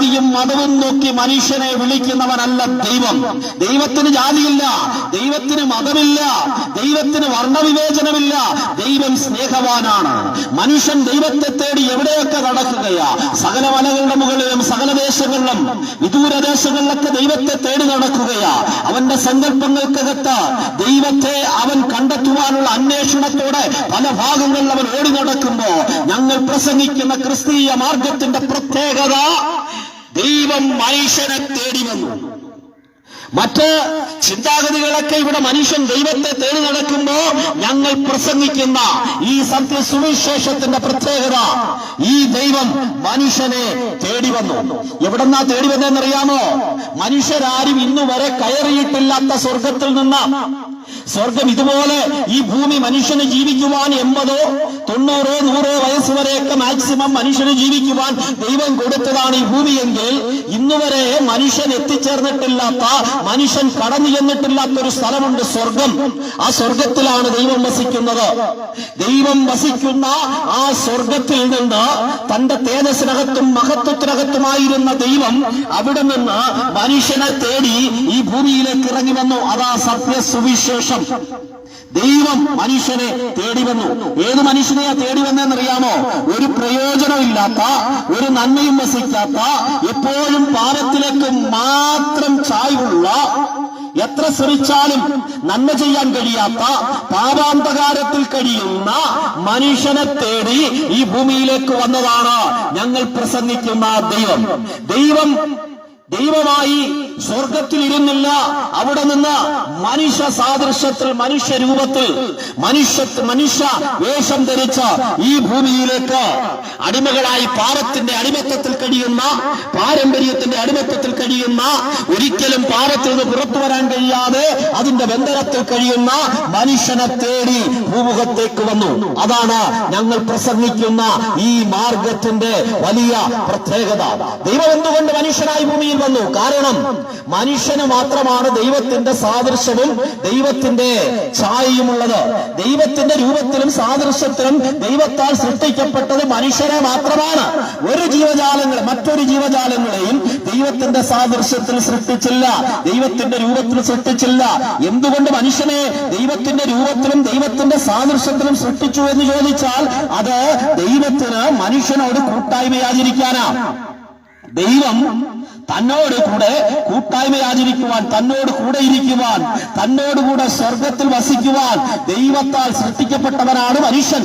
ജാതിയും മതവും നോക്കി മനുഷ്യനെ വിളിക്കുന്നവനല്ല ദൈവം. ദൈവത്തിന് ജാതിയില്ല, ദൈവത്തിന് മതമില്ല, ദൈവത്തിന് വർണ്ണവിവേചനമില്ല. ദൈവം സ്നേഹവാനാണ്. മനുഷ്യൻ ദൈവത്തെ തേടി എവിടെയൊക്കെ നടക്കുകയാ, സകല മലകളുടെ മുകളിലും സകല ദേശങ്ങളിലും വിദൂരദേശങ്ങളിലൊക്കെ ദൈവത്തെ തേടി നടക്കുകയാ. അവന്റെ സങ്കല്പങ്ങൾക്കകത്ത് ദൈവത്തെ അവൻ കണ്ടെത്തുവാനുള്ള അന്വേഷണത്തോടെ പല ഭാഗങ്ങളിൽ അവൻ ഓടി നടക്കുമ്പോ ഞങ്ങൾ പ്രസംഗിക്കുന്ന ക്രിസ്തീയ മാർഗത്തിന്റെ പ്രത്യേകത ദൈവം മനുഷ്യനെ തേടി വന്നു. മറ്റ് ചിന്താഗതികളൊക്കെ ഇവിടെ മനുഷ്യൻ ദൈവത്തെ തേടി നടക്കുമ്പോ ഞങ്ങൾ പ്രസംഗിക്കുന്ന ഈ സത്യസുവിശേഷത്തിന്റെ പ്രത്യേകത ഈ ദൈവം മനുഷ്യനെ തേടി വന്നു. എവിടെന്നാ തേടി വന്നതെന്നറിയാമോ? മനുഷ്യരാരും ഇന്നുവരെ കയറിയിട്ടില്ലാത്ത സ്വർഗത്തിൽ നിന്ന്. സ്വർഗം ഇതുപോലെ ഈ ഭൂമി മനുഷ്യന് ജീവിക്കുവാൻ 80, 90, 100 വയസ്സ് വരെയൊക്കെ മാക്സിമം മനുഷ്യന് ജീവിക്കുവാൻ ദൈവം കൊടുത്തതാണ് ഈ ഭൂമിയെങ്കിൽ ഇന്നുവരെ മനുഷ്യൻ എത്തിച്ചേർന്നിട്ടില്ലാത്ത, മനുഷ്യൻ കടന്നു ചെന്നിട്ടില്ലാത്തൊരു സ്ഥലമുണ്ട്, സ്വർഗം. ആ സ്വർഗത്തിലാണ് ദൈവം വസിക്കുന്നത്. ദൈവം വസിക്കുന്ന ആ സ്വർഗത്തിൽ നിന്ന് തന്റെ തേജസ്സിനകത്തും മഹത്വത്തിനകത്തുമായിരുന്ന ദൈവം അവിടെ നിന്ന് മനുഷ്യനെ തേടി ഈ ഭൂമിയിലേക്ക് ഇറങ്ങി വന്നു. അതാ സത്യസുവിശേഷം. ദൈവം മനുഷ്യനെ തേടി വന്നു. ഏത് മനുഷ്യനെയാ തേടി വന്നതെന്നറിയാമോ? ഒരു പ്രയോജനമില്ലാത്ത, ഒരു നന്മയും വസിക്കാത്ത, എപ്പോഴും പാപത്തിലേക്ക് മാത്രം ചായ്വുള്ള, എത്ര ശ്രമിച്ചാലും നന്മ ചെയ്യാൻ കഴിയാത്ത, പാപാന്തകാരത്തിൽ കഴിയുന്ന മനുഷ്യനെ തേടി ഈ ഭൂമിയിലേക്ക് വന്നതാണ് ഞങ്ങൾ പ്രസംഗിക്കുന്ന ദൈവം. ദൈവമായി സ്വർഗത്തിൽ ഇരുന്നില്ല, അവിടെ നിന്ന് മനുഷ്യ സാദൃശ്യത്തിൽ, മനുഷ്യ രൂപത്തിൽ, മനുഷ്യ വേഷം ധരിച്ച ഈ ഭൂമിയിലേക്ക് അടിമകളായി പാപത്തിന്റെ അടിമത്തത്തിൽ കഴിയുന്ന, പാരമ്പര്യത്തിന്റെ അടിമത്തത്തിൽ കഴിയുന്ന, ഒരിക്കലും പാപത്തിൽ നിന്ന് പുറത്തു വരാൻ കഴിയാതെ അതിന്റെ ബന്ധനത്തിൽ കഴിയുന്ന മനുഷ്യനെ തേടി ഭൂമുഖത്തേക്ക് വന്നു. അതാണ് ഞങ്ങൾ പ്രസംഗിക്കുന്ന ഈ മാർഗത്തിന്റെ വലിയ പ്രത്യേകത. ദൈവം എന്തുകൊണ്ട് മനുഷ്യനായി ഭൂമിയിൽ വന്നു? കാരണം മനുഷ്യന് മാത്രമാണ് ദൈവത്തിന്റെ സാദൃശ്യവും ദൈവത്തിന്റെ ഛായയുമുള്ളത്. ദൈവത്തിന്റെ രൂപത്തിലും സാദൃശ്യത്തിലും ദൈവത്താൽ സൃഷ്ടിക്കപ്പെട്ടത് മനുഷ്യനെ മാത്രമാണ്. മറ്റൊരു ജീവജാലങ്ങളെയും ദൈവത്തിന്റെ സാദൃശ്യത്തിൽ സൃഷ്ടിച്ചില്ല, ദൈവത്തിന്റെ രൂപത്തിൽ സൃഷ്ടിച്ചില്ല. എന്തുകൊണ്ട് മനുഷ്യനെ ദൈവത്തിന്റെ രൂപത്തിലും ദൈവത്തിന്റെ സാദൃശ്യത്തിലും സൃഷ്ടിച്ചു എന്ന് ചോദിച്ചാൽ അത് ദൈവത്തിന് മനുഷ്യനോട് കൂട്ടായ്മയാചരിക്കാനാ. ദൈവം തന്നോട് കൂടെ കൂട്ടായ്മയാചരിക്കുവാൻ, തന്നോട് കൂടെ ഇരിക്കുവാൻ, തന്നോടുകൂടെ സ്വർഗത്തിൽ വസിക്കുവാൻ ദൈവത്താൽ സൃഷ്ടിക്കപ്പെട്ടവനാണ് മനുഷ്യൻ.